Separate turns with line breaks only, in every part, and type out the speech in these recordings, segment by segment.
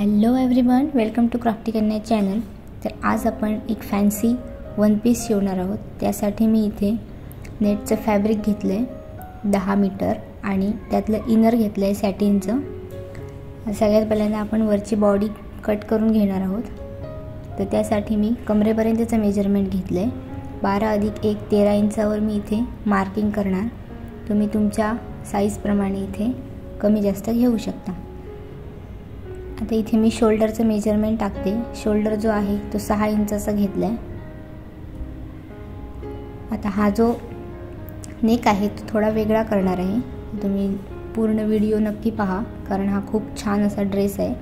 Hello everyone, welcome to Crafty Kanya channel. तर आज आपण एक फॅन्सी वन पीस शिवणार आहोत। त्यासाठी मी इथे नेटचं फॅब्रिक घेतलं आहे 10 मीटर आणि त्यातलं इनर घेतलं आहे सॅटिनचं। सगळ्यात पहिल्यांदा आपण वरची बॉडी कट करून घेणार आहोत। तर त्यासाठी मी कमरेपर्यंतचं मेजरमेंट घेतलं आहे। 12 + 1 13 इंचावर मी इथे मार्किंग करणार। तुम्ही तुमच्या साईजप्रमाणे इथे कमी जास्त घेऊ शकता। आता इथे मी शोल्डरचं मेजरमेंट टाकते। शोल्डर जो आहे तो 6 इंचाचा घेतला आहे। आता हा जो नेक आहे तो थोडा वेगळा करणार आहे। तुम्ही पूर्ण व्हिडिओ नक्की पहा, कारण हा खूप छान असा ड्रेस आहे।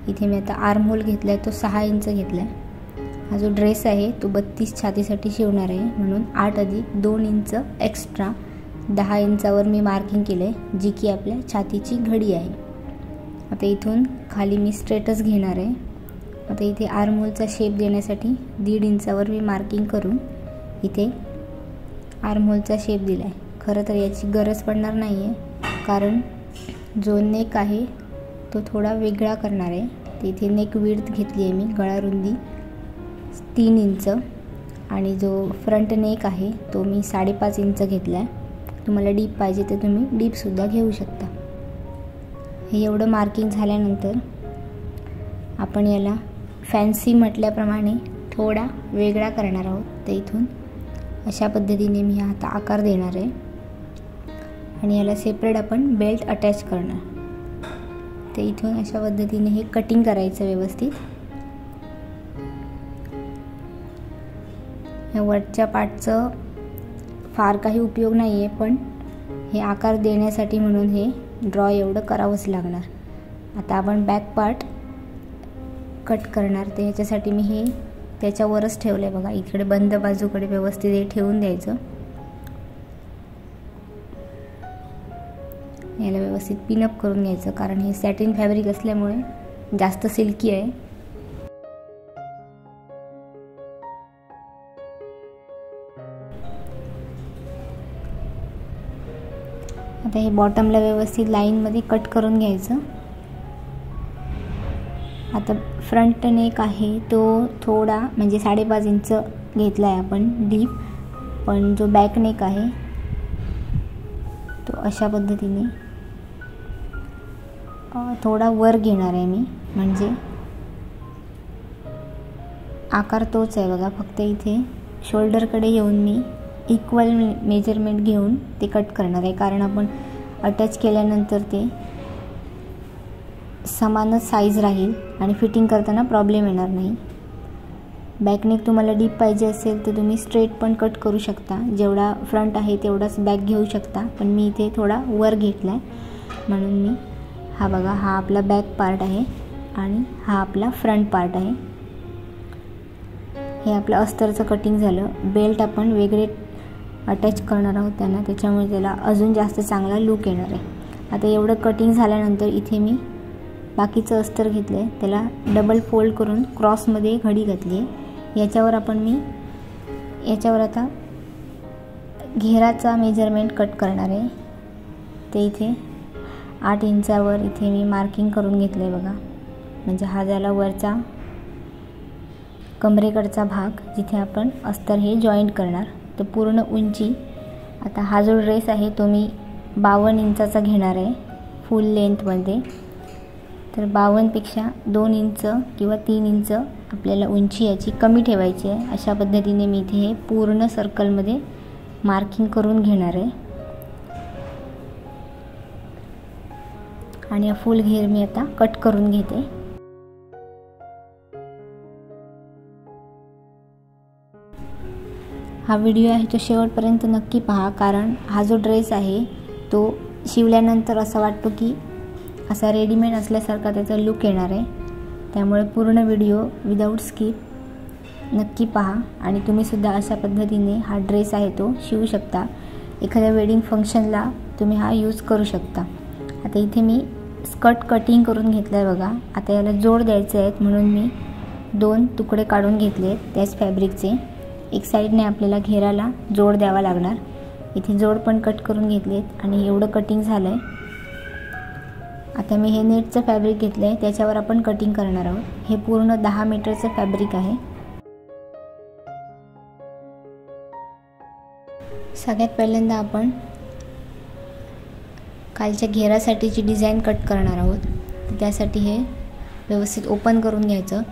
इथे मी आता आर्म होल घेतला आहे, तो 6 इंच घेतला आहे। हा जो ड्रेस आहे तो 32 छातीसाठी शिवणार आहे, म्हणून 8 + 2 इंच एक्स्ट्रा 10 इंचावर मी मार्किंग केलं आहे, जी की आपल्या छातीची घडी आहे। आता इथून खाली मी स्ट्रेटच घेणार आहे। आता इथे आर्म होलचा शेप देण्यासाठी 1.5 इंचावर मी मार्किंग करून इथे आर्म होलचा शेप दिला आहे। खरं तर याची गरज पडणार नाही आहे, कारण जो नेक आहे तो थोडा वेगळा करणार आहे। तर इथे नेक विड्थ घेतली आहे मी, गळा रुंदी 3 इंच आणि जो फ्रंट नेक आहे तो मी 5.5 इंच घेतला आहे। तुम्हाला डीप पाहिजे तर तुम्ही डीपसुद्धा घेऊ शकता। हे एवढं मार्किंग झाल्यानंतर आपण याला फॅन्सी म्हटल्याप्रमाणे थोडा वेगळा करणार आहोत। तर इथून अशा पद्धतीने मी आता आकार देणार आहे आणि याला सेपरेट आपण बेल्ट अटॅच करणार। तर इथून अशा पद्धतीने हे कटिंग करायचं व्यवस्थित। या वरच्या पार्टचं फार काही उपयोग नाही आहे, पण हे आकार देण्यासाठी म्हणून हे ड्रॉ एवढं करावंच लागणार। आता आपण बॅक पार्ट कट करणार, तर ह्याच्यासाठी मी हे त्याच्यावरच ठेवलं आहे बघा। इकडे बंद बाजूकडे व्यवस्थित हे ठेवून द्यायचं। याला व्यवस्थित पिनअप करून घ्यायचं, कारण हे सॅटिन फॅब्रिक असल्यामुळे जास्त सिल्की आहे। आता हे बॉटमला व्यवस्थित लाईनमध्ये कट करून घ्यायचं। आता फ्रंट नेक आहे तो थोडा म्हणजे 5.5 इंच घेतला आहे आपण डीप, पण जो बॅक नेक आहे तो अशा पद्धतीने थोडा वर घेणार आहे मी, म्हणजे आकार तोच आहे बघा। फक्त इथे शोल्डरकडे येऊन मी इक्वल मेजरमेंट घेऊन ते कट करणार आहे, कारण आपण अटॅच केल्यानंतर ते समानच साईज राहील आणि फिटिंग करताना प्रॉब्लेम येणार नाही। बॅकनेक तुम्हाला डीप पाहिजे असेल तर तुम्ही स्ट्रेट पण कट करू शकता। जेवढा फ्रंट आहे तेवढाच बॅक घेऊ शकता, पण मी इथे थोडा वर घेतला आहे, म्हणून मी हा बघा, हा आपला बॅक पार्ट आहे आणि हा आपला फ्रंट पार्ट आहे। हे आपलं अस्तरचं कटिंग झालं। बेल्ट आपण वेगळे अटॅच करणार आहोत त्यांना, त्याच्यामुळे त्याला अजून जास्त चांगला लुक येणार आहे। आता एवढं कटिंग झाल्यानंतर इथे मी बाकीचं अस्तर घेतलं आहे, त्याला डबल फोल्ड करून क्रॉसमध्ये घडी घातली आहे। याच्यावर आता घेराचा मेजरमेंट कट करणार आहे। ते इथे 8 इंचावर इथे मी मार्किंग करून घेतलं आहे बघा, म्हणजे हा झाला वरचा कमरेकडचा भाग, जिथे आपण अस्तर हे जॉईंट करणार। तर पूर्ण उंची, आता हा जो ड्रेस आहे तो मी 52 इंचाचा घेणार आहे फुल लेंथमध्ये। तर 52 पेक्षा 2 इंच किंवा 3 इंच आपल्याला उंची याची कमी ठेवायची आहे। अशा पद्धतीने मी इथे हे पूर्ण सर्कलमध्ये मार्किंग करून घेणार आहे आणि हा फुल घेर मी आता कट करून घेते। हा व्हिडिओ आहे तो शेवटपर्यंत नक्की पहा, कारण हा जो ड्रेस आहे तो शिवल्यानंतर असं वाटतो की असा रेडीमेड असल्यासारखा त्याचा लुक येणार आहे। त्यामुळे पूर्ण व्हिडिओ विदाऊट स्किप नक्की पहा आणि तुम्हीसुद्धा अशा पद्धतीने हा ड्रेस आहे तो शिवू शकता। एखाद्या वेडिंग फंक्शनला तुम्ही हा यूज करू शकता। आता इथे मी स्कर्ट कटिंग करून घेतलं आहे बघा। आता याला जोड द्यायचे आहेत, म्हणून मी 2 तुकडे काढून घेतले आहेत त्याच फॅब्रिकचे। एक साईडने आपल्याला घेराला जोड द्यावा लागणार। इथे जोड पण कट करून घेतलेत आणि एवढं कटिंग झालं आहे। आता मी हे नेटचं फॅब्रिक घेतलं आहे, त्याच्यावर आपण कटिंग करणार आहोत। हे पूर्ण 10 मीटरचं फॅब्रिक आहे। सगळ्यात पहिल्यांदा आपण खालच्या घेरासाठीची डिझाईन कट करणार आहोत। त्यासाठी हे व्यवस्थित ओपन करून घ्यायचं।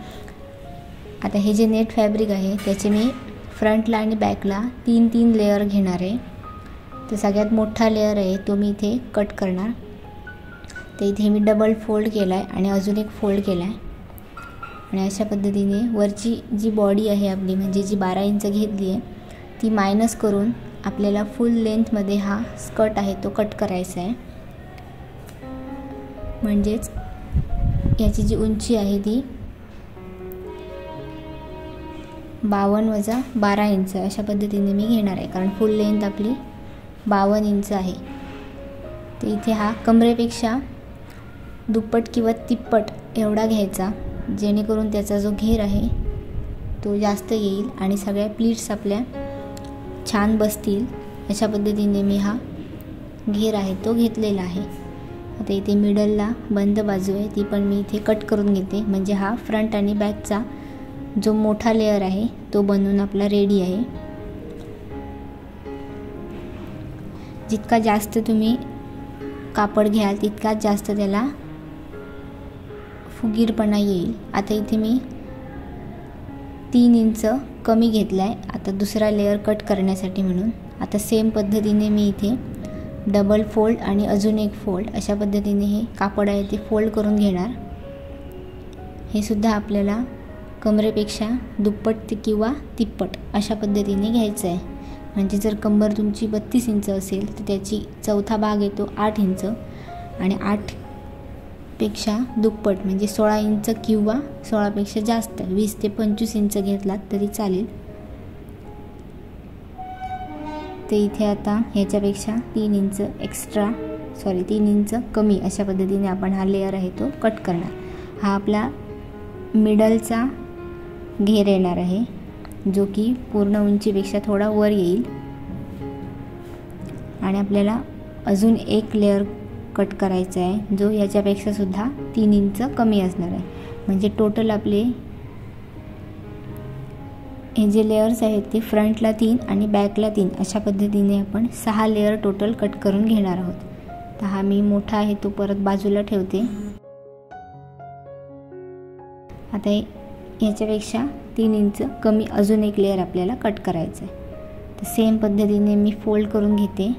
आता हे जे नेट फॅब्रिक आहे त्याचे मी फ्रंटला आणि बॅकला 3-3 लेयर घेणार आहे। तर सगळ्यात मोठा लेयर आहे तो मी इथे कट करणार। तर इथे मी डबल फोल्ड केला आहे आणि अजून एक फोल्ड केला आहे आणि अशा पद्धतीने वरची जी बॉडी आहे आपली म्हणजे जी 12 इंच घेतली आहे ती मायनस करून आपल्याला फुल लेंथमध्ये हा स्कर्ट आहे तो कट करायचा आहे। म्हणजेच याची जी उंची आहे ती 52 + 12 इंच अशा पद्धतीने मी घेणार आहे, कारण फुल लेंथ आपली 52 इंच आहे। तर इथे हा कमरेपेक्षा दुप्पट किंवा तिप्पट एवढा घ्यायचा, जेणेकरून त्याचा जो घेर आहे तो जास्त येईल आणि सगळ्या प्लीट्स आपल्या छान बसतील। अशा पद्धतीने मी हा घेर आहे तो घेतलेला आहे। आता इथे मिडलला बंद बाजू आहे ती पण मी इथे कट करून घेते, म्हणजे हा फ्रंट आणि बॅकचा जो मोठा लेयर आहे तो बनवून आपला रेडी आहे। जितका जास्त तुम्ही कापड घ्याल तितकाच जास्त त्याला फुगीरपणा येईल। आता इथे मी 3 इंच कमी घेतला आहे आता दुसरा लेयर कट करण्यासाठी म्हणून। आता सेम पद्धतीने मी इथे डबल फोल्ड आणि अजून एक फोल्ड अशा पद्धतीने हे कापड आहे ते फोल्ड करून घेणार। हे सुद्धा आपल्याला कमरेपेक्षा दुप्पट किंवा तिप्पट अशा पद्धतीने घ्यायचं आहे। म्हणजे जर कंबर तुमची 32 इंच असेल तर त्याची चौथा भाग येतो 8 इंच आणि 8 पेक्षा दुप्पट म्हणजे 16 इंच किंवा 16 पेक्षा जास्त 20 ते 25 इंच घेतलात तरी चालेल। ते इथे आता ह्याच्यापेक्षा 3 इंच कमी अशा पद्धतीने आपण हा लेयर आहे तो कट करणार। हा आपला मिडलचा घेर येणार आहे जो की पूर्ण उंचीपेक्षा थोडा वर येईल आणि आपल्याला अजून एक लेयर कट करायचा आहे जो याच्यापेक्षा सुद्धा 3 इंच कमी असणार आहे। म्हणजे टोटल आपले हे जे लेयर्स आहेत ते फ्रंटला 3 आणि बॅकला 3 अशा पद्धतीने आपण 6 लेयर टोटल कट करून घेणार आहोत। तर हा मी मोठा आहे तो परत बाजूला ठेवते। आता याच्यापेक्षा 3 इंच कमी अजून एक लेयर आपल्याला कट करायचं आहे। तर सेम पद्धतीने मी फोल्ड करून घेते।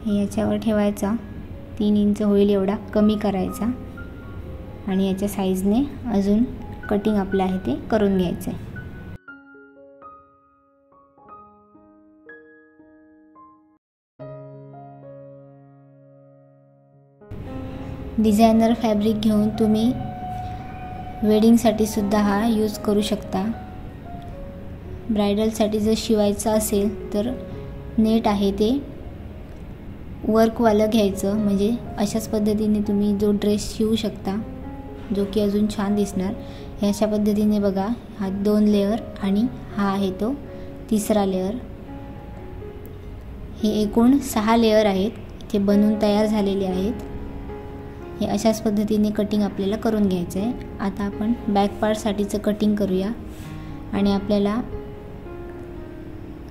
हे याच्यावर ठेवायचा, 3 इंच होईल एवढा कमी करायचा आणि याच्या साईजने अजून कटिंग आपलं आहे ते करून घ्यायचं आहे। डिझायनर फॅब्रिक घेऊन तुम्ही वेडिंगसाठी सुद्धा हा यूज करू शकता। ब्रायडलसाठी जर शिवायचं असेल तर नेट आहे ते वर्कवालं घ्यायचं, म्हणजे अशाच पद्धतीने तुम्ही जो ड्रेस शिवू शकता जो की अजून छान दिसणार। हे अशा पद्धतीने बघा, हा 2 लेयर आणि हा आहे तो तिसरा लेयर। हे एकूण 6 लेयर आहेत इथे बनवून तयार झालेले आहेत। हे अशाच पद्धतीने कटिंग आपल्याला करून घ्यायचं आहे। आता आपण बॅक पार्टसाठीचं कटिंग करूया आणि आपल्याला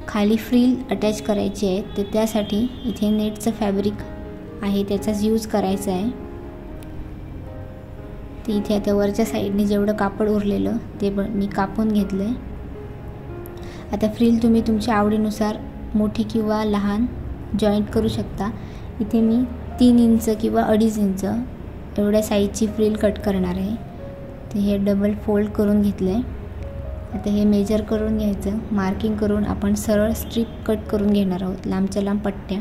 खाली फ्रिल अटॅच करायची आहे। तर त्यासाठी इथे नेटचं फॅब्रिक आहे त्याचाच यूज करायचा आहे। तर इथे आता वरच्या साईडने जेवढं कापड उरलेलं ते मी कापून घेतलं आहे। आता फ्रिल तुम्ही तुमच्या आवडीनुसार मोठी किंवा लहान जॉईंट करू शकता। इथे मी 3 इंच किंवा 2.5 इंच एवढ्या साईजची फ्रिल कट करणार आहे। तर हे डबल फोल्ड करून घेतलं आहे। आता हे मेजर करून घ्यायचं, मार्किंग करून आपण सरळ स्ट्रिप कट करून घेणार आहोत। लांबच्या लांब पट्ट्या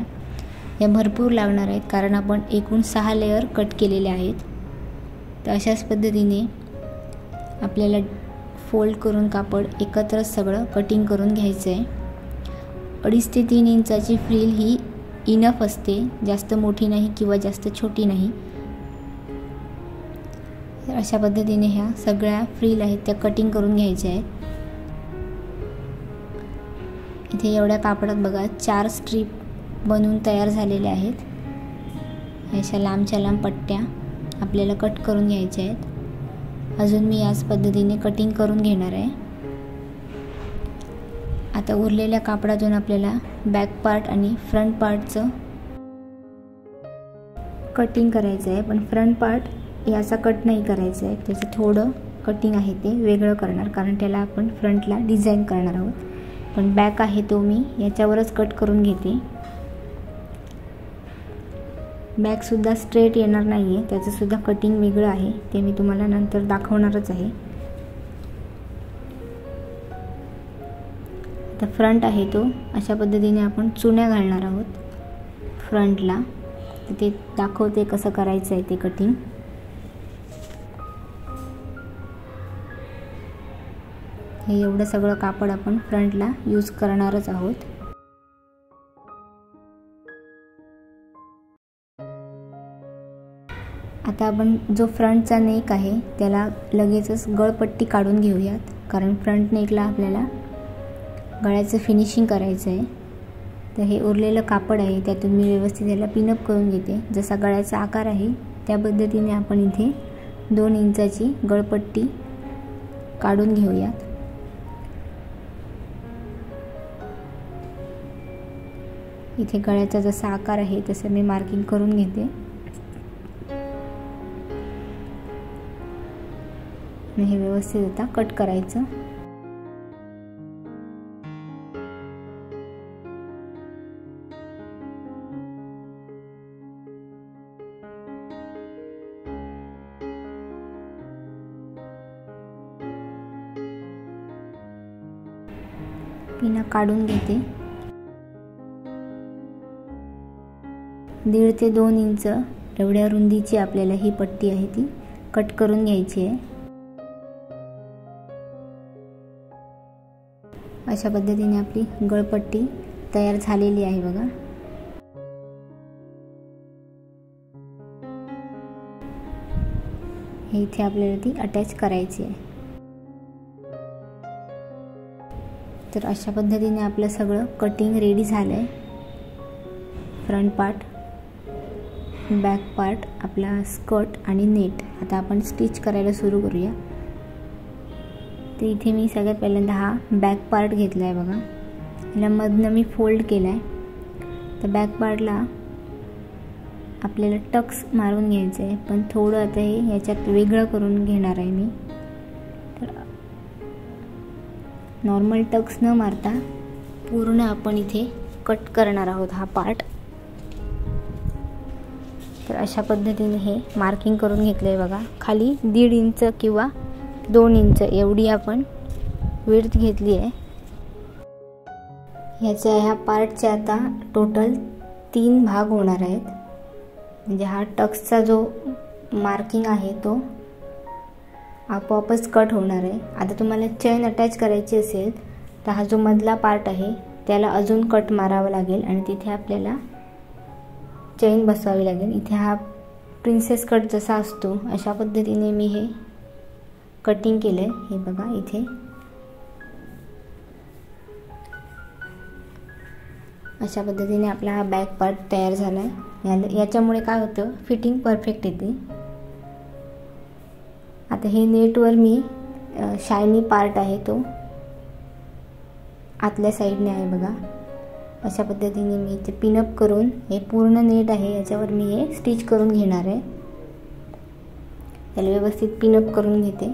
या भरपूर लागणार आहेत कारण आपण एकूण 6 लेयर कट केलेले आहेत। तर अशाच पद्धतीने आपल्याला फोल्ड करून कापड एकत्र सगळं कटिंग करून घ्यायचं आहे। 2.5 ते 3 इंचाची फ्रिल ही इनफ असते, जास्त मोठी नाही किंवा जास्त छोटी नाही। तर अशा पद्धतीने ह्या सगळ्या फ्रील आहेत त्या कटिंग करून घ्यायच्या आहेत. इथे एवढ्या कापडात बघा 4 स्ट्रीप बनवून तयार झालेल्या आहेत. अशा लांबच्या लांब पट्ट्या आपल्याला कट करून घ्यायच्या आहेत. अजून मी याच पद्धतीने कटिंग करून घेणार आहे. आता उरलेल्या कापडातून आपल्याला बॅक पार्ट आणि फ्रंट पार्टचं कटिंग करायचं आहे. पण फ्रंट पार्ट याचा कट नाही करायचं आहे, त्याचं थोडं कटिंग आहे ते वेगळं करणार, कारण त्याला आपण फ्रंटला डिझाईन करणार आहोत. पण बॅक आहे तो मी याच्यावरच कट करून घेते. बॅकसुद्धा स्ट्रेट येणार नाही आहे, त्याचंसुद्धा कटिंग वेगळं आहे, ते मी तुम्हाला नंतर दाखवणारच आहे. आता फ्रंट आहे तो अशा पद्धतीने आपण चुन्या घालणार आहोत फ्रंटला. ते दाखवते कसं करायचं आहे ते कटिंग. हे एवढं सगळं कापड आपण फ्रंटला यूज करणारच आहोत. आता आपण जो फ्रंटचा नेक आहे त्याला लगेचच गळपट्टी काढून घेऊयात, कारण फ्रंट नेकला आपल्याला गळ्याचं फिनिशिंग करायचं आहे. तर हे उरलेलं कापड आहे त्यातून मी व्यवस्थित याला पिनअप करून घेते. जसा गळ्याचा आकार आहे त्या पद्धतीने आपण इथे 2 इंचाची गळपट्टी काढून घेऊयात. इथे गळ्याचा जसा आकार आहे तसं मी मार्किंग करून घेते. हे व्यवस्थित आता कट करायचं. पिना काढून घेते. 1.5 ते 2 इंच एवढ्या रुंदीची आपल्याला ही पट्टी आहे ती कट करून घ्यायची आहे. अशा पद्धतीने आपली गळपट्टी तयार झालेली आहे बघा. हे इथे आपल्याला ती अटॅच करायची आहे. तर अशा पद्धतीने आपलं सगळं कटिंग रेडी झालं आहे. फ्रंट पार्ट, बॅक पार्ट, आपला स्कर्ट आणि नेट. आता आपण स्टिच करायला सुरू करूया. तर इथे मी सगळ्यात पहिल्यांदा हा बॅक पार्ट घेतला आहे बघा. याला मधनं मी फोल्ड केला आहे. तर बॅक पार्टला आपल्याला टक्स मारून घ्यायचं आहे, पण थोडं आता हे याच्यात वेगळं करून घेणार आहे मी. तर नॉर्मल टक्स न मारता पूर्ण आपण इथे कट करणार आहोत हा पार्ट. तर अशा पद्धतीने हे मार्किंग करून घेतलं आहे बघा. खाली 1.5 इंच किंवा 2 इंच एवढी आपण विड्थ घेतली आहे. ह्या पार्टचे आता टोटल 3 भाग होणार आहेत. म्हणजे हा टक्सचा जो मार्किंग आहे तो आपोआपच कट होणार आहे. आता तुम्हाला चेन अटॅच करायची असेल तर हा जो मधला पार्ट आहे त्याला अजून कट मारावा लागेल आणि तिथे आपल्याला चेन बसवावी लागेल. इथे हा प्रिन्सेस कट जसा असतो अशा पद्धतीने मी हे कटिंग केलं आहे. हे बघा इथे अशा पद्धतीने आपला हा बॅक पार्ट तयार झाला आहे. याच्यामुळे काय होतं, फिटिंग परफेक्ट येते. आता हे नेटवर मी शायनी पार्ट आहे तो आतल्या साईडने आहे बघा. अशा पद्धतीने मी ते पिनअप करून हे पूर्ण नेट आहे याच्यावर मी हे स्टिच करून घेणार आहे. याला व्यवस्थित पिनअप करून घेते.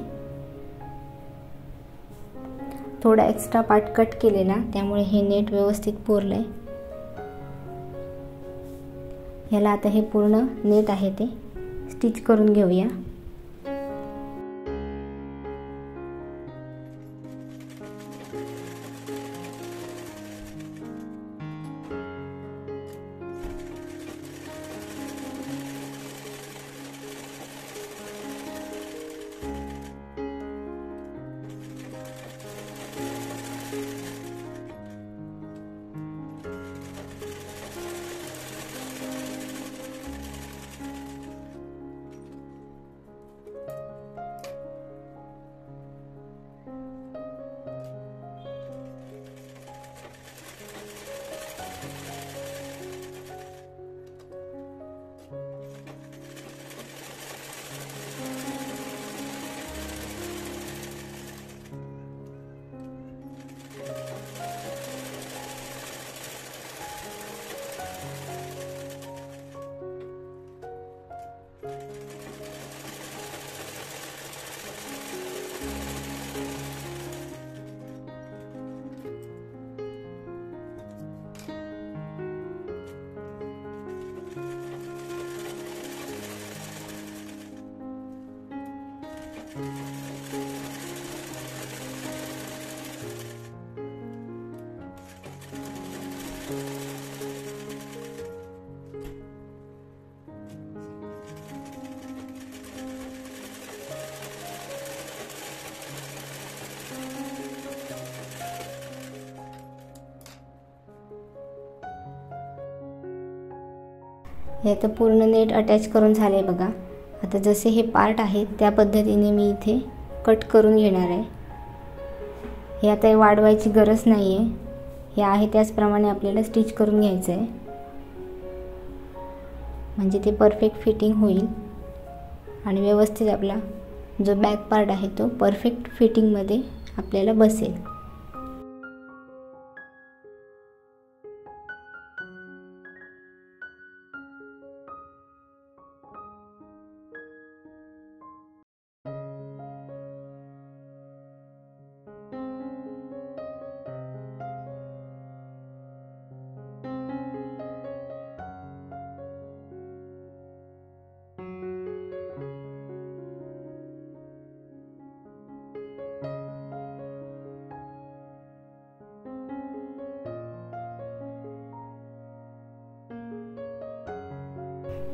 थोडा एक्स्ट्रा पार्ट कट केलेला त्यामुळे हे नेट व्यवस्थित पुरलंय. याला आता हे पूर्ण नेट आहे ते स्टिच करून घेऊया. हे आता पूर्ण नेट अटॅच करून झालं आहे बघा. आता जसे हे पार्ट आहेत त्या पद्धतीने मी इथे कट करून घेणार आहे. हे आता वाढवायची गरज नाही आहे, हे आहे त्याचप्रमाणे आपल्याला स्टिच करून घ्यायचं आहे, म्हणजे ते परफेक्ट फिटिंग होईल आणि व्यवस्थित आपला जो बॅक पार्ट आहे तो परफेक्ट फिटिंगमध्ये आपल्याला बसेल.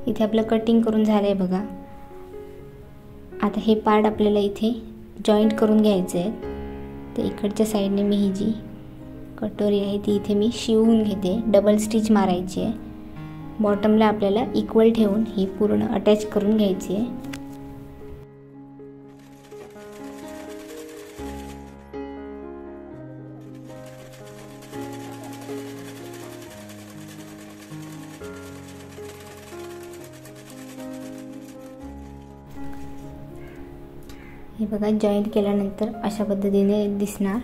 इथे आपलं कटिंग करून झालं आहे बघा. आता हे पार्ट आपल्याला इथे जॉईंट करून घ्यायचे आहेत. तर इकडच्या साईडने मी ही जी कटोरी आहे ती इथे मी शिवून घेते. डबल स्टिच मारायची आहे. बॉटमला आपल्याला इक्वल ठेवून ही पूर्ण अटॅच करून घ्यायची आहे. हे बघा जॉईंट केल्यानंतर अशा पद्धतीने दिसणार.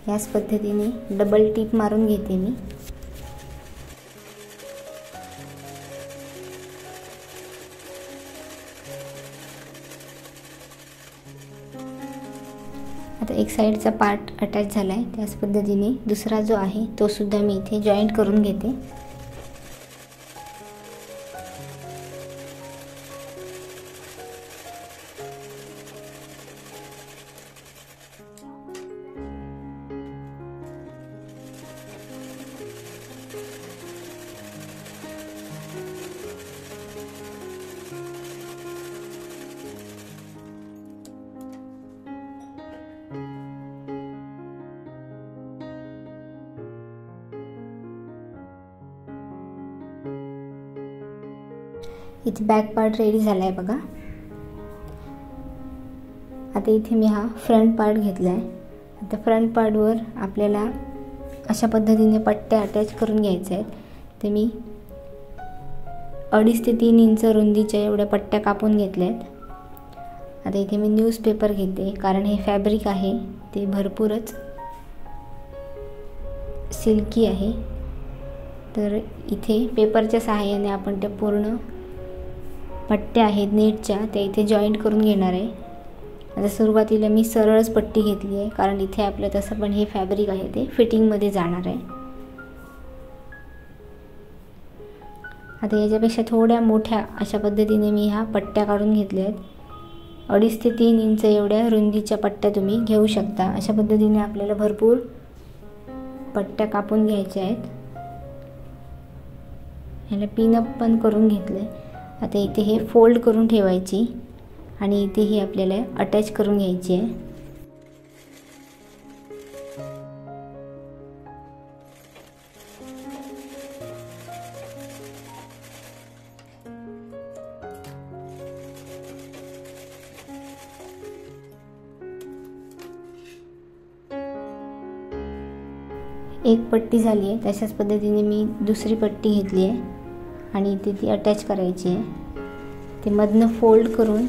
याच पद्धतीने डबल टिप मारून घेते मी. आता एक साईडचा पार्ट अटॅच झाला आहे, त्याच पद्धतीने दुसरा जो आहे तो सुद्धा मी इथे जॉईंट करून घेते. इथे बॅक पार्ट रेडी झाला आहे बघा. आता इथे मी हा फ्रंट पार्ट घेतला आहे. आता फ्रंट पार्टवर आपल्याला अशा पद्धतीने पट्ट्या अटॅच करून घ्यायच्या आहेत. ते मी 2.5 ते 3 इंच रुंदीच्या एवढ्या पट्ट्या कापून घेतल्या आहेत. आता इथे मी न्यूजपेपर घेते, कारण हे फॅब्रिक आहे ते भरपूरच सिल्की आहे. तर इथे पेपरच्या सहाय्याने आपण त्या पूर्ण पट्ट्या आहेत नेटच्या त्या इथे जॉईंट करून घेणार आहे. आता सुरुवातीला मी सरळच पट्टी घेतली आहे, कारण इथे आपलं तसं पण हे फॅब्रिक आहे ते फिटिंगमध्ये जाणार आहे. आता याच्यापेक्षा थोड्या मोठ्या अशा पद्धतीने मी ह्या पट्ट्या काढून घेतल्या आहेत. 2.5 ते 3 इंच एवढ्या रुंदीच्या पट्ट्या तुम्ही घेऊ शकता. अशा पद्धतीने आपल्याला भरपूर पट्ट्या कापून घ्यायच्या आहेत. ह्याला पिनअप पण करून घेतलं आहे. आता इथे हे फोल्ड करून ठेवायची आणि इथे ही आपल्याला अटॅच करून घ्यायची आहे. एक पट्टी झाली आहे, तशाच पद्धतीने मी दुसरी पट्टी घेतली आहे आणि इथे ती अटॅच करायची आहे. ते मधनं फोल्ड करून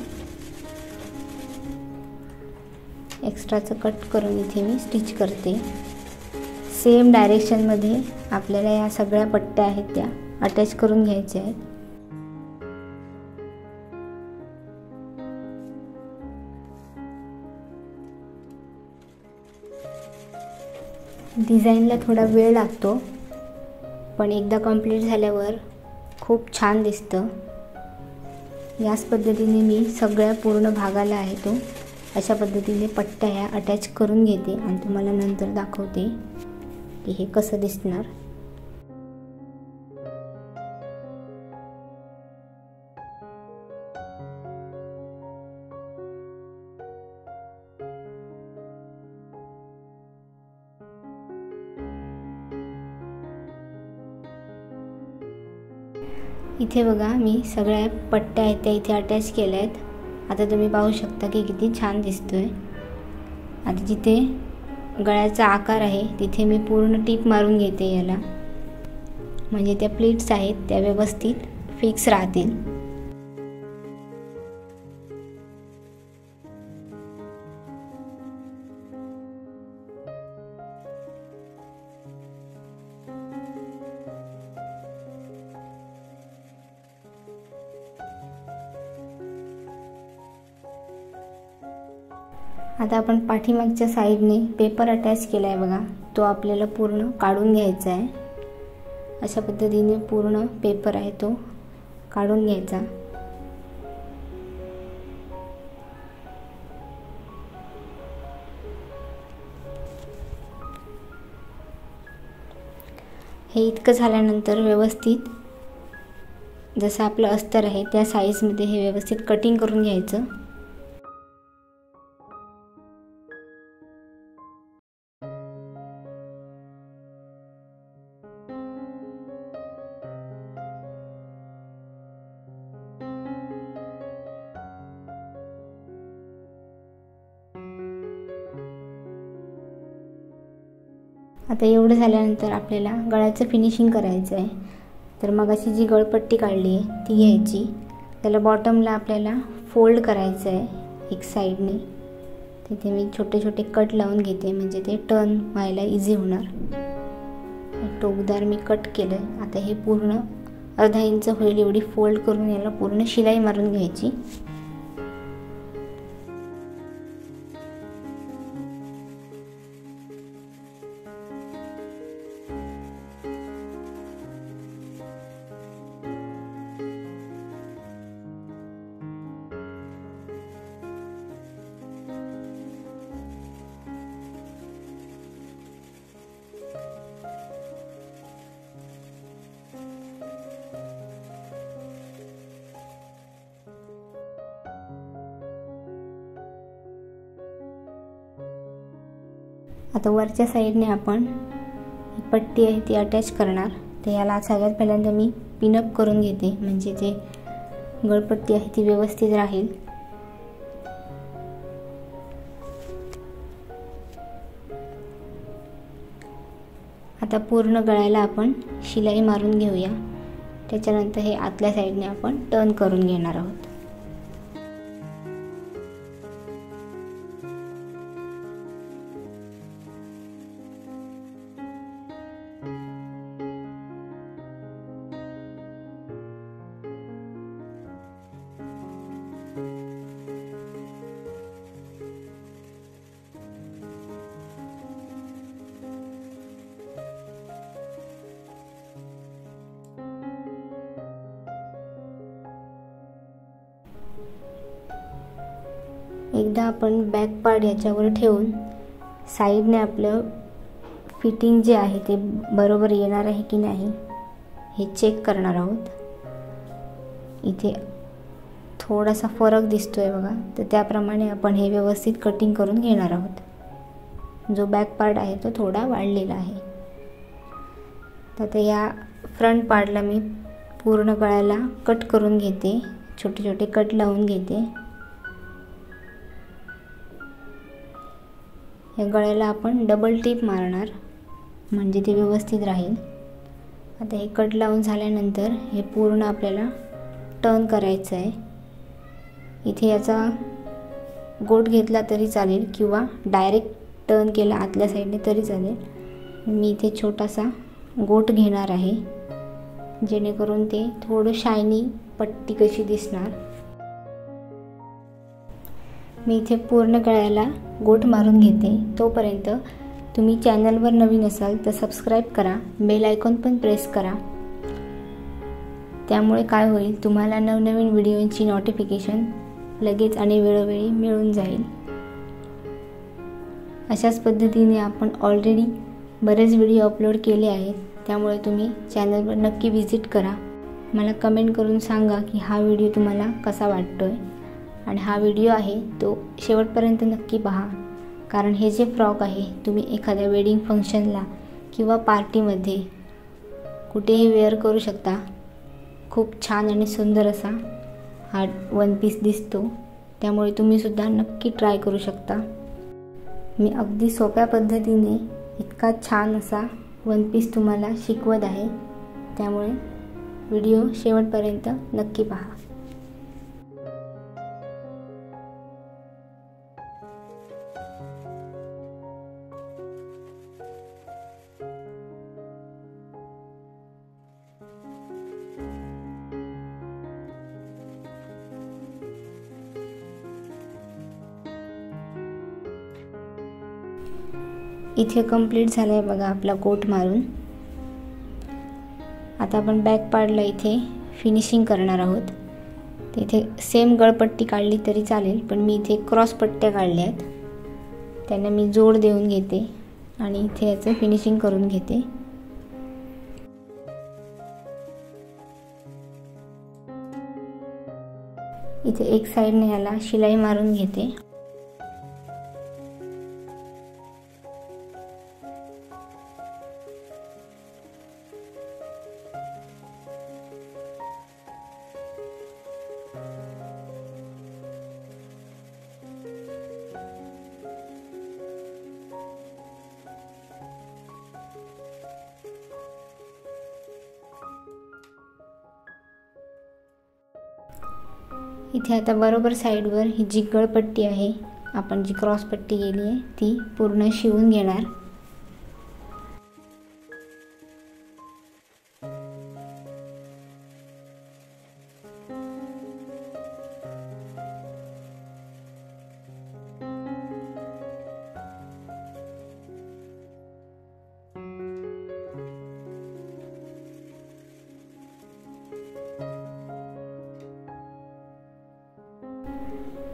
एक्स्ट्राचं कट करून इथे मी स्टिच करते. सेम डायरेक्शनमध्ये आपल्याला या सगळ्या पट्ट्या आहेत त्या अटॅच करून घ्यायच्या आहेत. डिझाईनला थोडा वेळ लागतो, पण एकदा कंप्लीट झाल्यावर खूप छान दिसतं. याच पद्धतीने मी सगळ्या पूर्ण भागाला आहे तो अशा पद्धतीने पट्ट्या ह्या अटॅच करून घेते आणि तुम्हाला नंतर दाखवते की हे कसं दिसणार. इथे बघा मी सगळ्या पट्ट्या आहेत त्या इथे अटॅच केल्या आहेत। आता तुम्ही पाहू शकता की किती छान दिसतोय। आता जिथे गळ्याचा आकार आहे तिथे मी पूर्ण टीप मारून घेते याला, म्हणजे त्या प्लीट्स आहेत त्या व्यवस्थित फिक्स राहतील। आता आपण पाठीमागच्या साईडने पेपर अटॅच केला आहे बघा, तो आपल्याला पूर्ण काढून घ्यायचा आहे। अशा पद्धतीने पूर्ण पेपर आहे तो काढून घ्यायचा। हे इतकं झाल्यानंतर व्यवस्थित जसं आपलं अस्तर आहे त्या साईजमध्ये हे व्यवस्थित कटिंग करून घ्यायचं। आता एवढं झाल्यानंतर आपल्याला गळ्याचं फिनिशिंग करायचं आहे। तर मगाची जी गळपट्टी काढली आहे ती घ्यायची, त्याला बॉटमला आपल्याला फोल्ड करायचं आहे एक साईडने। तिथे मी छोटे छोटे कट लावून घेते, म्हणजे ते टर्न व्हायला इझी होणार। टोकदार मी कट केलं। आता हे पूर्ण अर्धा इंच होईल एवढी फोल्ड करून याला पूर्ण शिलाई मारून घ्यायची। आता वरच्या साईडने आपण पट्टी आहे ती अटॅच करणार। तर याला सगळ्यात पहिल्यांदा मी पिनअप करून घेते, म्हणजे जे गळपट्टी आहे ती व्यवस्थित राहील। आता पूर्ण गळ्याला आपण शिलाई मारून घेऊया। त्याच्यानंतर हे आतल्या साईडने आपण टर्न करून घेणार आहोत। एकदा आपण बॅक पार्ट याच्यावर ठेवून साईडने आपलं फिटिंग जे आहे ते बरोबर येणार आहे की नाही हे चेक करणार आहोत। इथे थोडासा फरक दिसतोय बघा, तर त्याप्रमाणे आपण हे व्यवस्थित कटिंग करून घेणार आहोत। जो बॅक पार्ट आहे तो थोडा वाढलेला आहे। तर या फ्रंट पार्टला मी पूर्ण गळ्याला कट करून घेते, छोटे छोटे कट लावून घेते। या गळ्याला आपण डबल टिप मारणार, म्हणजे ते व्यवस्थित राहील। आता हे कट लावून झाल्यानंतर हे पूर्ण आपल्याला टर्न करायचं आहे। इथे याचा गोट घेतला तरी चालेल किंवा डायरेक्ट टर्न केला आतल्या साईडने तरी चालेल। मी इथे छोटासा गोट घेणार आहे, जेणेकरून ते थोडं शायनी पट्टी कशी दिसणार। मी इथे पूर्ण गळ्याला गोट मारून घेते। तोपर्यंत तुम्ही चॅनलवर नवीन असाल तर सबस्क्राईब करा, बेल आयकॉन पण प्रेस करा। त्यामुळे काय होईल, तुम्हाला नवनवीन व्हिडिओंची नोटिफिकेशन लगेच आणि वेळोवेळी मिळून जाईल। अशाच पद्धतीने आपण ऑलरेडी बरेच व्हिडिओ अपलोड केले आहेत, त्यामुळे तुम्ही चॅनलवर नक्की विजिट करा। मला कमेंट करून सांगा की हा व्हिडिओ तुम्हाला कसा वाटतोय, आणि हा व्हिडिओ आहे तो शेवटपर्यंत नक्की पहा, कारण हे जे फ्रॉक आहे तुम्ही एखाद्या वेडिंग फंक्शनला किंवा पार्टीमध्ये कुठेही वेअर करू शकता। खूप छान आणि सुंदर असा हा वन पीस दिसतो, त्यामुळे तुम्हीसुद्धा नक्की ट्राय करू शकता. मी अगदी सोप्या पद्धतीने इतका छान असा वन पीस तुम्हाला शिकवत आहे, त्यामुळे व्हिडिओ शेवटपर्यंत नक्की पहा. इथे कंप्लीट झालं आहे बघा आपला कोट मारून. आता आपण बॅक पार्टला इथे फिनिशिंग करणार आहोत. इथे सेम गळपट्टी काढली तरी चालेल, पण मी इथे क्रॉस पट्ट्या काढल्या आहेत, त्यांना मी जोड देऊन घेते आणि इथे याचं फिनिशिंग करून घेते. इथे एक साईडने याला शिलाई मारून घेते. इथे आता बरोबर साईडवर ही जी गळपट्टी आहे, आपण जी क्रॉस पट्टी केली आहे ती पूर्ण शिवून घेणार.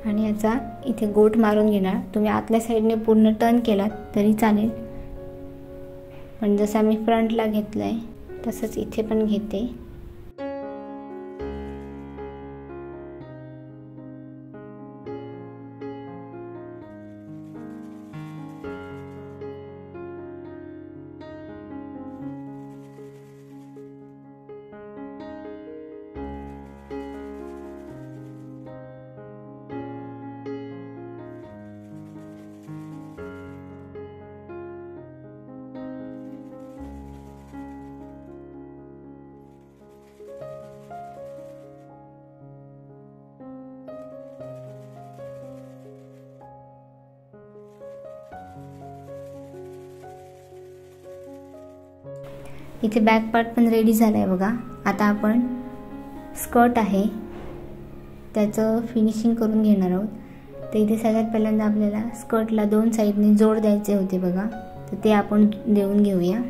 आणि याचा इथे गोट मारून घेणार. तुम्ही आतल्या साईडने पूर्ण टर्न केलात तरी चालेल, पण जसा मी फ्रंटला घेतलाय तसंच इथे पण घेते. इथे बॅक पार्ट पण रेडी झाला आहे बघा. आता आपण स्कर्ट आहे त्याचं फिनिशिंग करून घेणार आहोत. तर इथे सगळ्यात पहिल्यांदा आपल्याला स्कर्टला दोन साईडने जोड द्यायचे होते बघा, तर ते आपण देऊन घेऊया.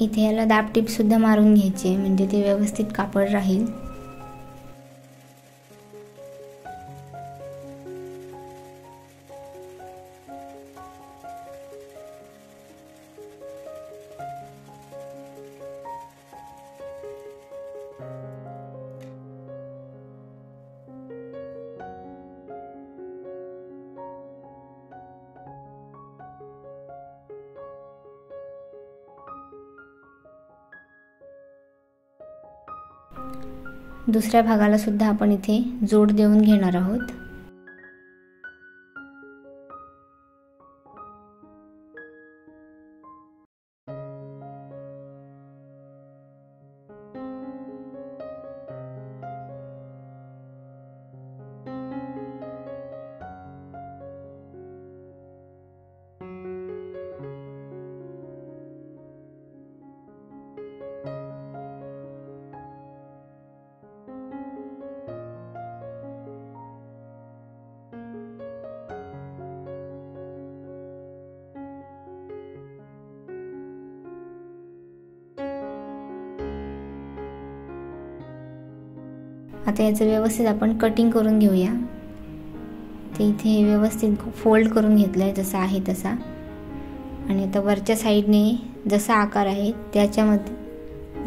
इथे याला दाबटीप सुद्धा मारून घ्यायची, म्हणजे ते व्यवस्थित कापड राहील. दुसऱ्या भागाला सुद्धा आपण इथे जोड देऊन घेणार आहोत. आता याचं व्यवस्थित आपण कटिंग करून घेऊया। ते इथे व्यवस्थित फोल्ड करून घेतलं आहे जसा आहे तसा, आणि आता वरच्या साईडने जसा आकार आहे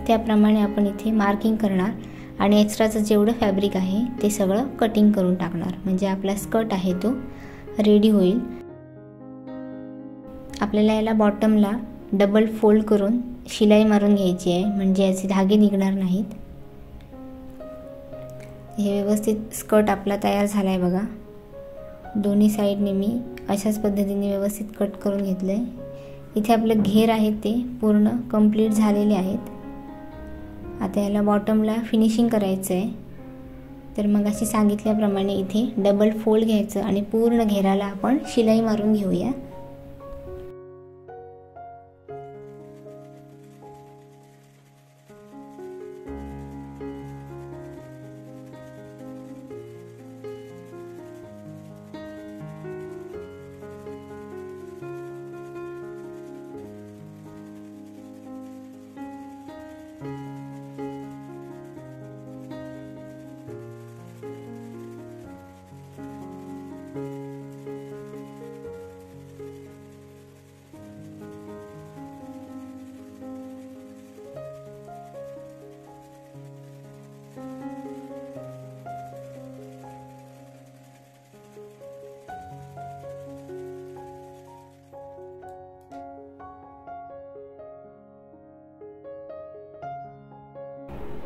त्याप्रमाणे आपण इथे मार्किंग करणार आणि एक्स्ट्राचं जेवढं फॅब्रिक आहे ते सगळं कटिंग करून टाकणार, म्हणजे आपला स्कर्ट आहे तो रेडी होईल। आपल्याला याला बॉटमला डबल फोल्ड करून शिलाई मारून घ्यायची आहे, म्हणजे याचे धागे निघणार नाहीत। हे व्यवस्थित स्कर्ट आपला तयार झाला आहे बघा। दोन्ही साईडने मी अशाच पद्धतीने व्यवस्थित कट करून घेतलं आहे। इथे आपलं घेर आहे ते पूर्ण कंप्लीट झालेले आहेत। आता याला बॉटमला फिनिशिंग करायचं आहे, तर मग अशी सांगितल्याप्रमाणे इथे डबल फोल्ड घ्यायचं आणि पूर्ण घेराला आपण शिलाई मारून घेऊया।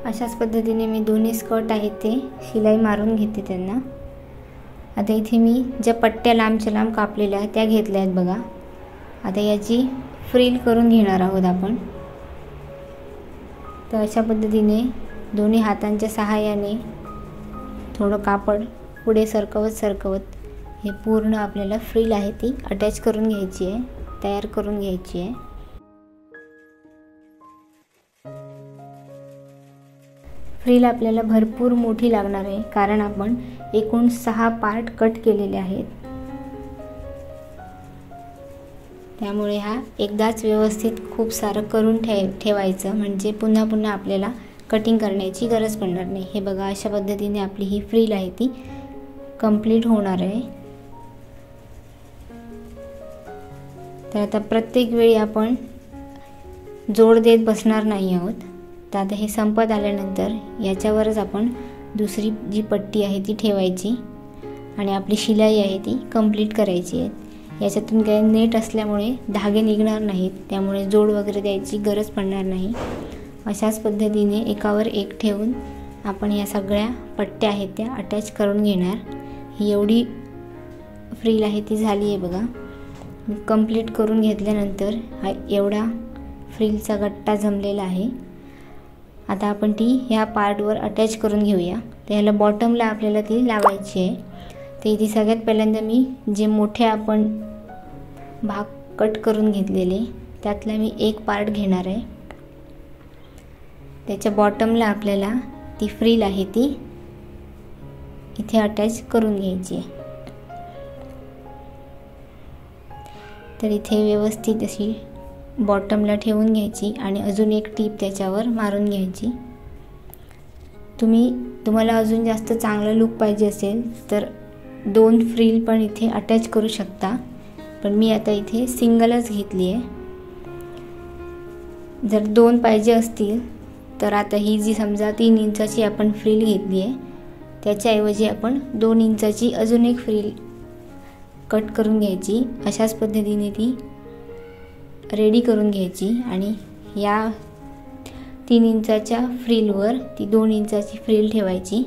अशाच पद्धतीने मी दोन्ही स्कर्ट आहेत ते शिलाई मारून घेते त्यांना। आता इथे मी ज्या पट्ट्या लांबच्या लांब कापलेल्या त्या घेतल्या आहेत बघा। आता याची फ्रिल करून घेणार आहोत आपण। तर अशा पद्धतीने दोन्ही हातांच्या सहाय्याने थोडं कापड पुढे सरकवत हे पूर्ण आपल्याला फ्रिल आहे ती अटॅच करून घ्यायची आहे, तयार करून घ्यायची आहे। फ्रिल आपल्याला भरपूर मोठी लागणार आहे, कारण आपण एकूण 6 पार्ट कट केलेले आहेत। त्यामुळे हा एकदाच व्यवस्थित खूप सारं करून ठेवायचं, म्हणजे पुन्हा पुन्हा आपल्याला कटिंग करण्याची गरज पडणार नाही। हे बघा, अशा पद्धतीने आपली ही फ्रिल आहे ती कंप्लीट होणार आहे। तर आता प्रत्येक वेळी आपण जोड देत बसणार नाही आहोत। तर आता हे संपत आल्यानंतर याच्यावरच आपण दुसरी जी पट्टी आहे ती ठेवायची आणि आपली शिलाई आहे ती कंप्लीट करायची आहे। याच्यातून काही नेट असल्यामुळे धागे निघणार नाहीत, त्यामुळे जोड वगैरे द्यायची गरज पडणार नाही। अशाच पद्धतीने एकावर एक ठेवून आपण या सगळ्या पट्ट्या आहेत त्या अटॅच करून घेणार। ही एवढी फ्रिल आहे ती झाली आहे बघा। कंप्लीट करून घेतल्यानंतर हा एवढा फ्रिलचा गट्टा जमलेला आहे। आता आपण ती ह्या पार्टवर अटॅच करून घेऊया। तर ह्याला बॉटमला आपल्याला ती लावायची आहे। तर इथे सगळ्यात पहिल्यांदा मी जे मोठे आपण भाग कट करून घेतलेले त्यातला मी एक पार्ट घेणार आहे। त्याच्या बॉटमला आपल्याला ती फ्रिल आहे ती इथे अटॅच करून घ्यायची आहे। तर इथे व्यवस्थित अशी बॉटमला ठेवून घ्यायची आणि अजून एक टीप त्याच्यावर मारून घ्यायची। तुम्हाला अजून जास्त चांगला लुक पाहिजे असेल तर 2 फ्रिल पण इथे अटॅच करू शकता, पण मी आता इथे सिंगलच घेतली आहे। जर 2 पाहिजे असतील तर आता ही जी समजा 3 इंचाची आपण फ्रिल घेतली आहे त्याच्याऐवजी आपण 2 इंचाची अजून एक फ्रिल कट करून घ्यायची। अशाच पद्धतीने ती रेडी करून घ्यायची आणि या 3 इंचाच्या फ्रिलवर ती 2 इंचाची फ्रिल ठेवायची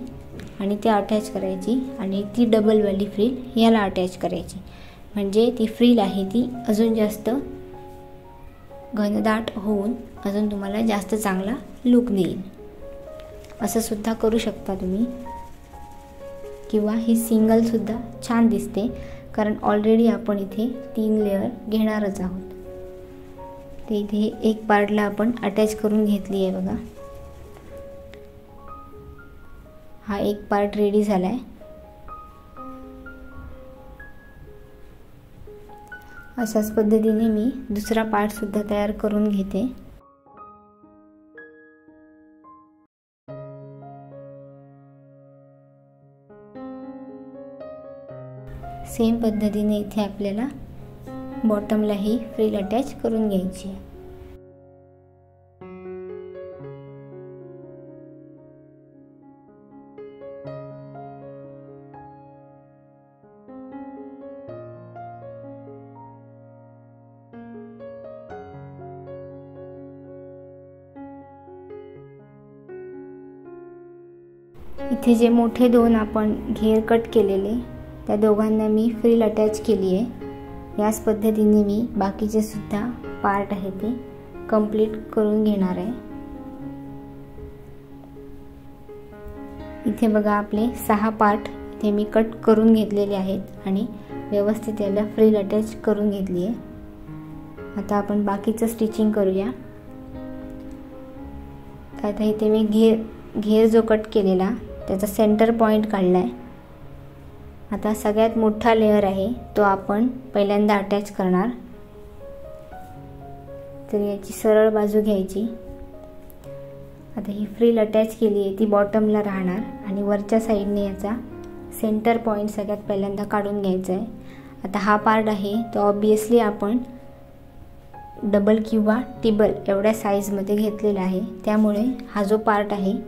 आणि ती अटॅच करायची आणि ती डबलवाली फ्रिल याला अटॅच करायची, म्हणजे ती फ्रिल आहे ती अजून जास्त घनदाट होऊन अजून तुम्हाला जास्त चांगला लुक देईल। असं सुद्धा करू शकता तुम्ही, किंवा ही सिंगल सुद्धा छान दिसते, कारण ऑलरेडी आपण इथे 3 लेअर घेणारच आहोत। ते इथे एक पार्टला आपण अटॅच करून घेतली आहे बघा। हा एक पार्ट रेडी झाला आहे। अशाच पद्धतीने मी दुसरा पार्ट सुद्धा तयार करून घेते। सेम पद्धतीने इथे आपल्याला बॉटमला ही फ्रिल अटॅच करून घ्यायची आहे. इथे जे मोठे दोन आपण घेर कट केलेले त्या दोघांना मी फ्रिल अटॅच केली आहे. याच पद्धतीने मी बाकीचे सुद्धा पार्ट आहे ते कंप्लीट करून घेणार आहे. इथे बघा आपले 6 पार्ट इथे मी कट करून घेतलेले आहेत आणि व्यवस्थित याला फ्रिल अटॅच करून घेतली आहे. आता आपण बाकीचं स्टिचिंग करूया. आता इथे मी घेर जो कट केलेला त्याचा सेंटर पॉइंट काढलाय. आता सगळ्यात मोठा लेयर आहे तो आपण पहिल्यांदा अटॅच करणार. तर याची सरळ बाजू घ्यायची. आता ही फ्रिल अटॅच केली आहे ती बॉटमला राहणार आणि वरच्या साईडने याचा सेंटर पॉइंट सगळ्यात पहिल्यांदा काढून घ्यायचा आहे. आता हा पार्ट आहे तो ऑब्वियसली आपण डबल किंवा टिबल एवढ्या साईजमध्ये घेतलेला आहे. त्यामुळे हा जो पार्ट आहे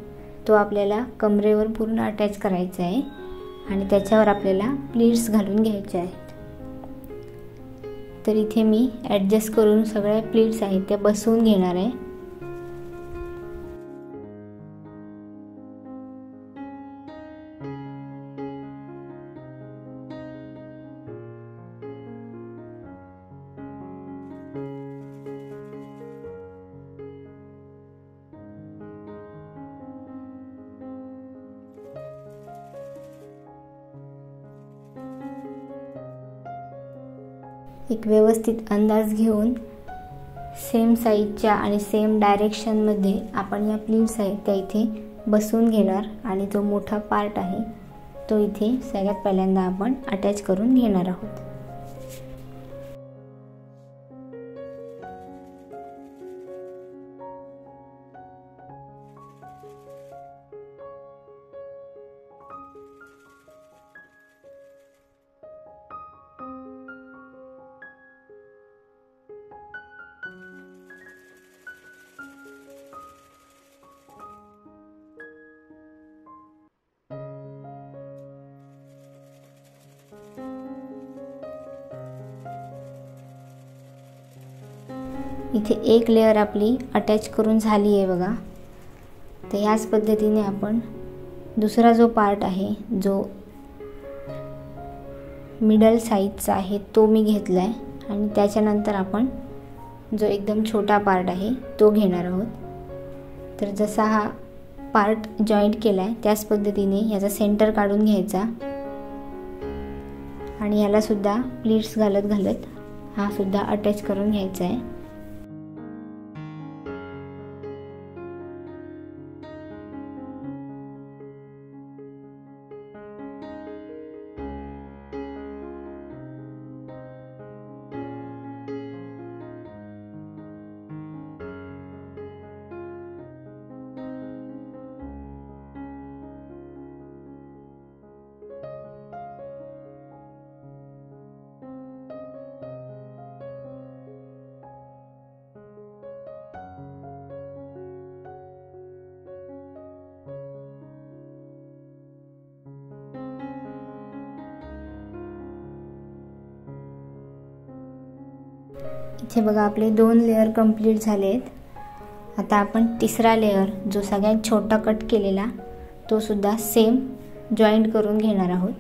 तो आपल्याला कमरेवर पूर्ण अटॅच करायचा आहे आणि त्याच्यावर आपल्याला प्लीट्स घालून घ्यायचे आहेत. तर इथे मी ॲडजस्ट करून सगळ्या प्लीट्स आहेत त्या बसवून घेणार आहे. एक व्यवस्थित अंदाज घेऊन सेम साईजच्या आणि सेम डायरेक्शनमध्ये आपण या प्लीट्स आहेत त्या इथे बसवून घेणार आणि जो मोठा पार्ट आहे तो इथे सगळ्यात पहिल्यांदा आपण अटॅच करून घेणार आहोत. इथे एक लेयर आपली अटॅच करून झाली आहे बघा. तर ह्याच पद्धतीने आपण दुसरा जो पार्ट आहे जो मिडल साईजचा आहे तो मी घेतला आहे आणि त्याच्यानंतर आपण जो एकदम छोटा पार्ट आहे तो घेणार आहोत. तर जसा हा पार्ट जॉईंट केला आहे त्याच पद्धतीने याचा सेंटर काढून घ्यायचा आणि याला सुद्धा प्लीट्स घालत घालत हा सुद्धा अटॅच करून घ्यायचा आहे. इथे बघा आपले 2 लेयर कंप्लीट झाले आहेत. आता आपण तिसरा लेयर जो सगळ्यात छोटा कट केलेला तो सुद्धा सेम जॉईंट करून घेणार आहोत.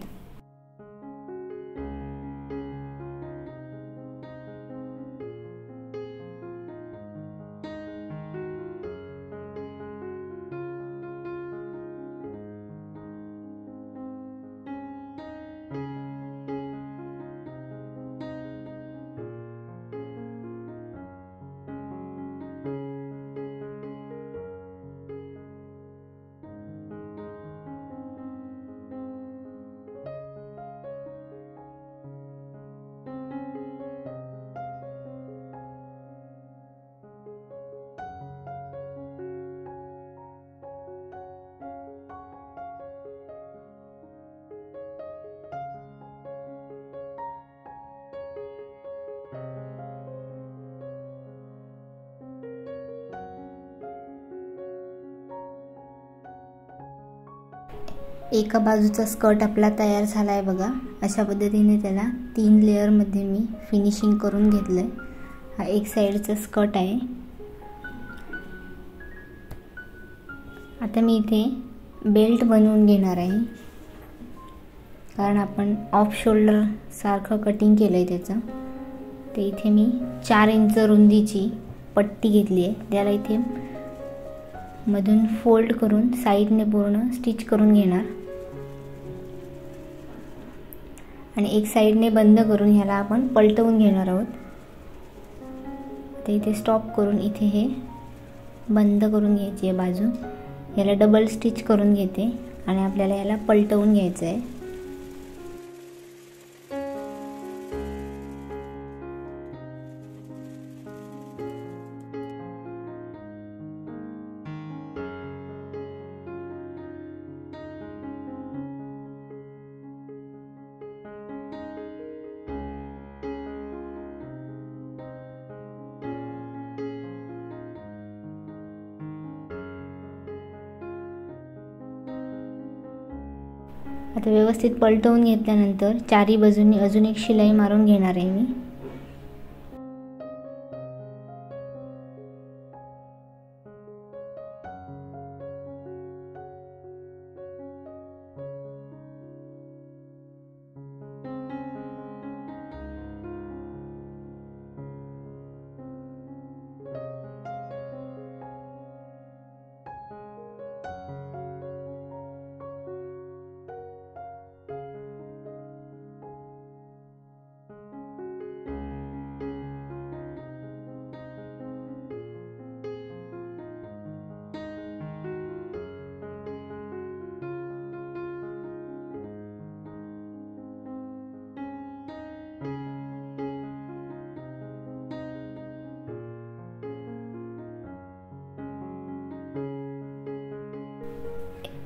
एका बाजूचा स्कर्ट आपला तयार झाला आहे बघा. अशा पद्धतीने त्याला 3 लेअरमध्ये मी फिनिशिंग करून घेतलं आहे. हा एक साईडचा स्कर्ट आहे. आता मी इथे बेल्ट बनवून घेणार आहे, कारण आपण ऑफ शोल्डर सारखं कटिंग केलं आहे त्याचं. ते इथे मी 4 इंच रुंदीची पट्टी घेतली आहे. त्याला इथे मधून फोल्ड करून साईडने पूर्ण स्टिच करून घेणार आणि एक साईडने बंद करून ह्याला आपण पलटवून घेणार आहोत. आता इथे स्टॉप करून इथे हे बंद करून घ्यायची आहे बाजू. याला डबल स्टिच करून घेते आणि आपल्याला याला पलटवून घ्यायचं आहे. आता व्यवस्थित पलटवून घेतल्यानंतर चारी बाजूंनी अजून एक शिलाई मारून घेणार आहे मी.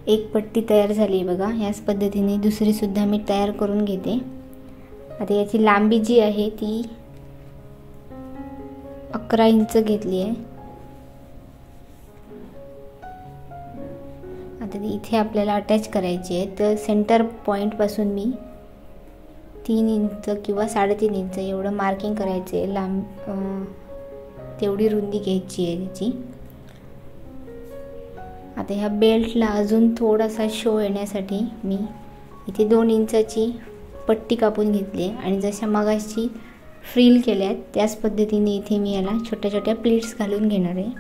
एक पट्टी तयार झाली आहे बघा. याच पद्धतीने दुसरी सुद्धा मी तयार करून घेते. आता याची लांबी जी आहे ती 11 इंच घेतली आहे. आता ती इथे आपल्याला अटॅच करायची आहे. तर सेंटर पॉइंट पासून मी 3 इंच किंवा 3.5 इंच एवढं मार्किंग करायचे आहे. लांब तेवढी रुंदी घ्यायची आहे त्याची. आता ह्या बेल्टला अजून थोडासा शो येण्यासाठी मी इथे 2 इंचाची पट्टी कापून घेतली आहे आणि जशा मगाशी फ्रिल केल्या आहेत त्याच पद्धतीने इथे मी याला छोट्या छोट्या प्लीट्स घालून घेणार आहे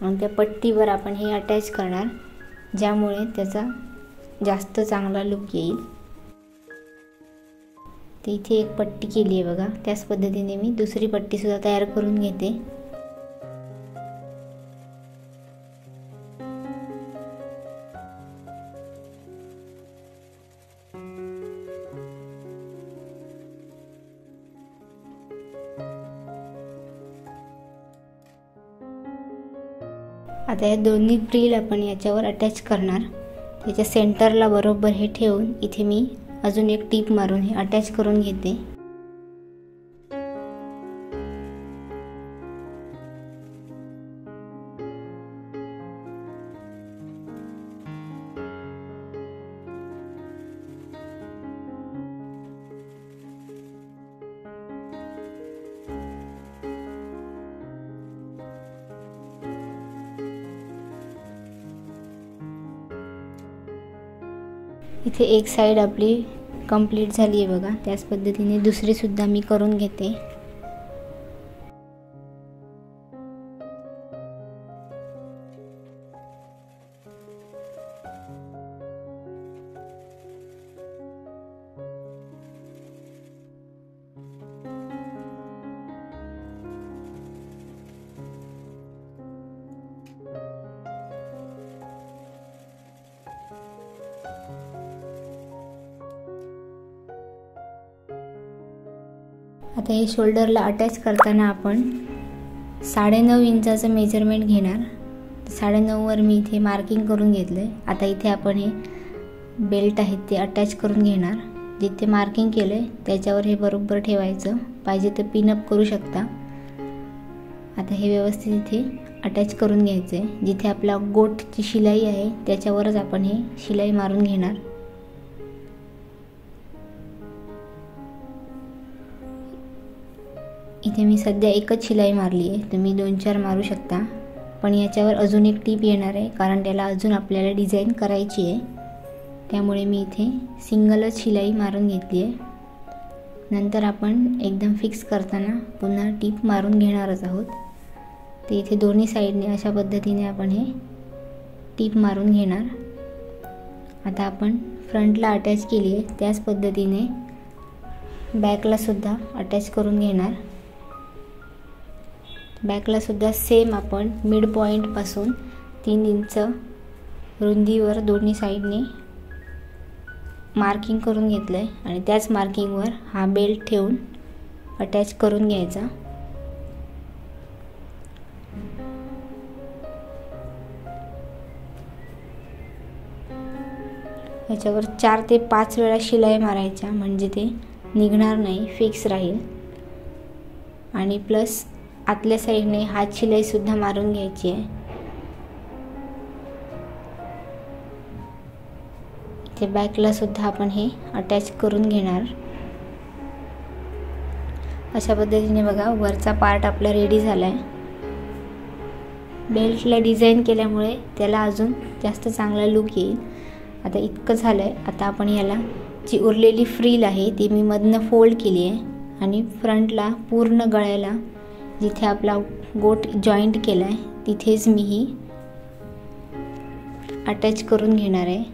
आणि त्या पट्टीवर आपण हे अटॅच करणार, ज्यामुळे त्याचा जास्त चांगला लुक येईल. ते इथे एक पट्टी केली आहे बघा. त्याच पद्धतीने मी दुसरी पट्टीसुद्धा तयार करून घेते. आता या दोन्ही फ्रिल आपण याच्यावर अटॅच करणार. त्याच्या सेंटरला बरोबर हे ठेवून इथे मी अजून एक टीप मारून हे अटॅच करून घेते. इथे एक साइड आपली कंप्लीट झाली आहे बघा. त्याच पद्धतीने दुसरी सुद्धा मी करून घेते. आता हे शोल्डरला अटॅच करताना आपण 9.5 इंचाचं मेजरमेंट घेणार. 9.5 वर मी इथे मार्किंग करून घेतलंय. आता इथे आपण हे बेल्ट आहेत ते अटॅच करून घेणार. जिथे मार्किंग केलंय त्याच्यावर हे बरोबर ठेवायचं. पाहिजे तर पिनअप करू शकता. आता हे व्यवस्थित इथे अटॅच करून घ्यायचं आहे. जिथे आपला गोटची शिलाई आहे त्याच्यावरच आपण हे शिलाई मारून घेणार. इथे मी सध्या एकच शिलाई मारली आहे, तुम्ही 2-4 मारू शकता, पण याच्यावर अजून एक टीप येणार आहे कारण त्याला अजून आपल्याला डिझाईन करायची आहे, त्यामुळे मी इथे सिंगलच शिलाई मारून घेतली आहे. नंतर आपण एकदम फिक्स करताना पुन्हा टीप मारून घेणारच आहोत. ते इथे दोन्ही साईडने अशा पद्धतीने आपण हे टीप मारून घेणार. आता आपण फ्रंटला अटॅच केली आहे त्याच पद्धतीने बॅकला सुद्धा अटॅच करून घेणार. बॅकला सुद्धा सेम आपण मिड पॉईंटपासून 3 इंच रुंदीवर दोन्ही साईडने मार्किंग करून घेतलं आहे आणि त्याच मार्किंगवर हा बेल्ट ठेवून अटॅच करून घ्यायचा. याच्यावर 4 ते 5 वेळा शिलाई मारायच्या म्हणजे ते निघणार नाही, फिक्स राहील. आणि प्लस आतल्या साईडने हात शिलाई सुद्धा मारून घ्यायची आहे. इथे बॅकला सुद्धा आपण हे अटॅच करून घेणार. अशा पद्धतीने बघा वरचा पार्ट आपला रेडी झाला आहे. बेल्टला डिझाईन केल्यामुळे त्याला अजून जास्त चांगला लुक येईल. आता इतकं झालं आहे. आता आपण याला जी उरलेली फ्रील आहे ती मी मधनं फोल्ड केली आहे आणि फ्रंटला पूर्ण गळ्याला जिथे आपला गोट जॉईंट केला आहे तिथेच मी ही अटॅच करून घेणार आहे.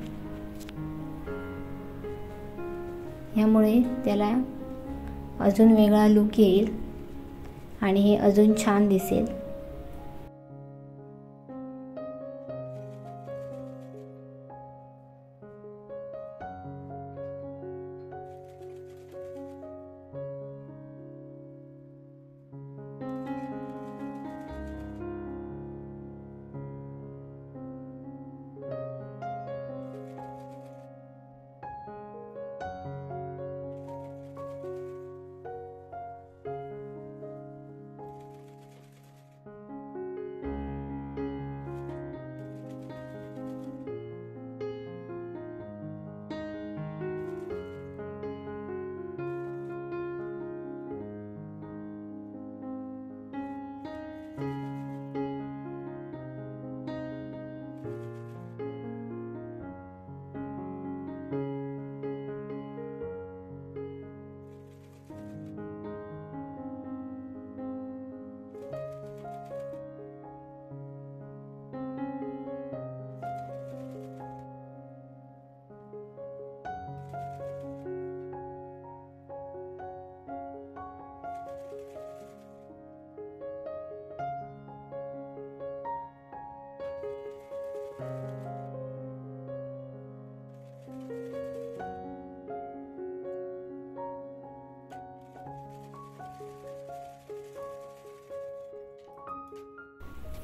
यामुळे त्याला अजून वेगळा लुक येईल आणि हे अजून छान दिसेल.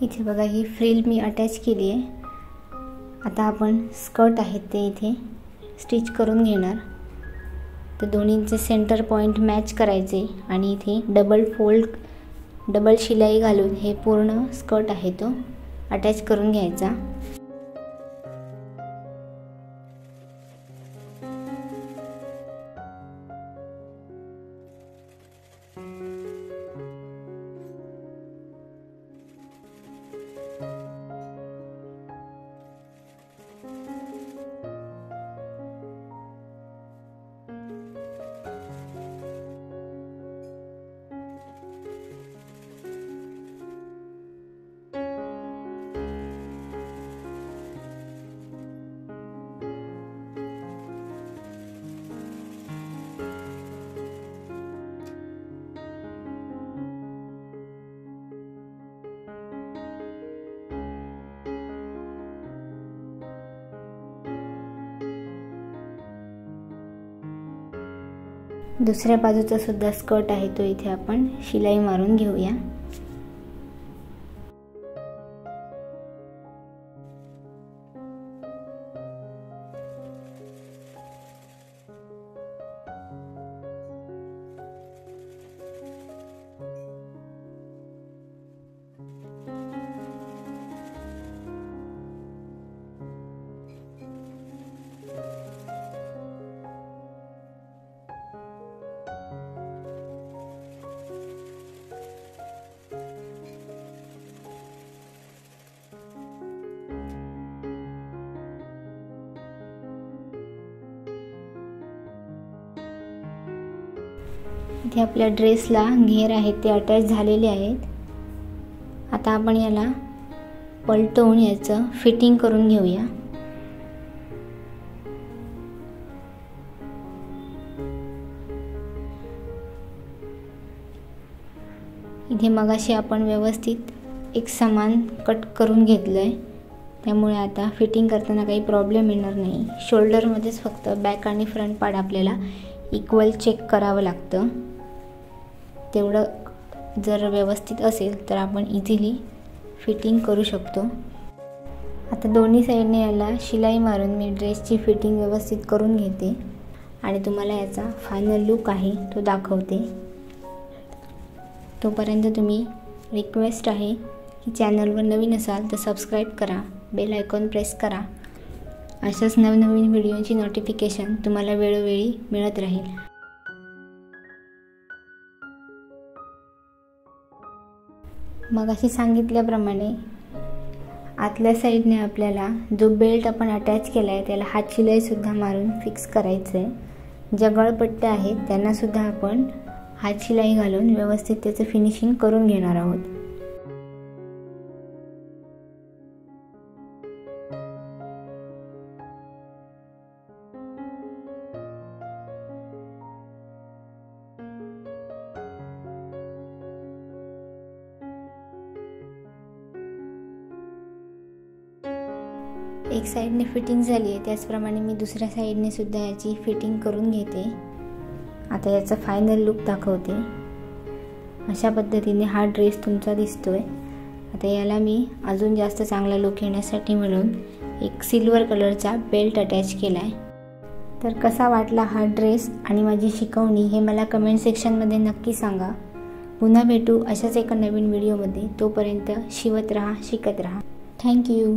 इथे बघा ही फ्रिल मी अटॅच केली आहे. आता आपण स्कर्ट आहेत ते इथे स्टिच करून घेणार. तर दोन्हींचे सेंटर पॉईंट मॅच करायचे आणि इथे डबल शिलाई घालून हे पूर्ण स्कर्ट आहे तो अटॅच करून घ्यायचा. दुसऱ्या बाजूचा सुद्धा स्कर्ट आहे तो इथे आपण शिलाई मारून घेऊया. इथे आपल्या ड्रेसला घेर आहेत ते अटॅच झालेले आहेत. आता आपण याला पलटवून याचं फिटिंग करून घेऊया. इथे मगाशी आपण व्यवस्थित एक समान कट करून घेतलंय, त्यामुळे आता फिटिंग करताना काही प्रॉब्लेम येणार नाही. शोल्डरमध्येच फक्त बॅक आणि फ्रंट पार्ट आपल्याला इक्वल चेक करावं लागतं. तेवढं जर व्यवस्थित असेल तर आपण इझिली फिटिंग करू शकतो. आता दोन्ही साईडने याला शिलाई मारून मी ड्रेसची फिटिंग व्यवस्थित करून घेते आणि तुम्हाला याचा फायनल लुक आहे तो दाखवते. तोपर्यंत तुम्ही रिक्वेस्ट आहे की चॅनलवर नवीन असाल तर सबस्क्राईब करा, बेल आयकॉन प्रेस करा. अशाच नवनवीन व्हिडिओची नोटिफिकेशन तुम्हाला वेळोवेळी मिळत राहील. मग अशी सांगितल्याप्रमाणे आतल्या साईडने आपल्याला जो बेल्ट आपण अटॅच केला आहे त्याला हात शिलाईसुद्धा मारून फिक्स करायचं आहे. ज्या गळपट्ट्या आहेत त्यांनासुद्धा आपण हात शिलाई घालून व्यवस्थित त्याचं फिनिशिंग करून घेणार आहोत. एक साईडने फिटिंग झाली आहे, त्याचप्रमाणे मी दुसऱ्या साईडने सुद्धा याची फिटिंग करून घेते. आता याचा फायनल लुक दाखवते. अशा पद्धतीने हा ड्रेस तुमचा दिसतोय. आता याला मी अजून जास्त चांगला लुक येण्यासाठी म्हणून एक सिल्वर कलरचा बेल्ट अटॅच केला आहे. तर कसा वाटला हा ड्रेस आणि माझी शिकवणी हे मला कमेंट सेक्शनमध्ये नक्की सांगा. पुन्हा भेटू अशाच एका नवीन व्हिडिओमध्ये. तोपर्यंत शिवत राहा, शिकत राहा. थँक्यू.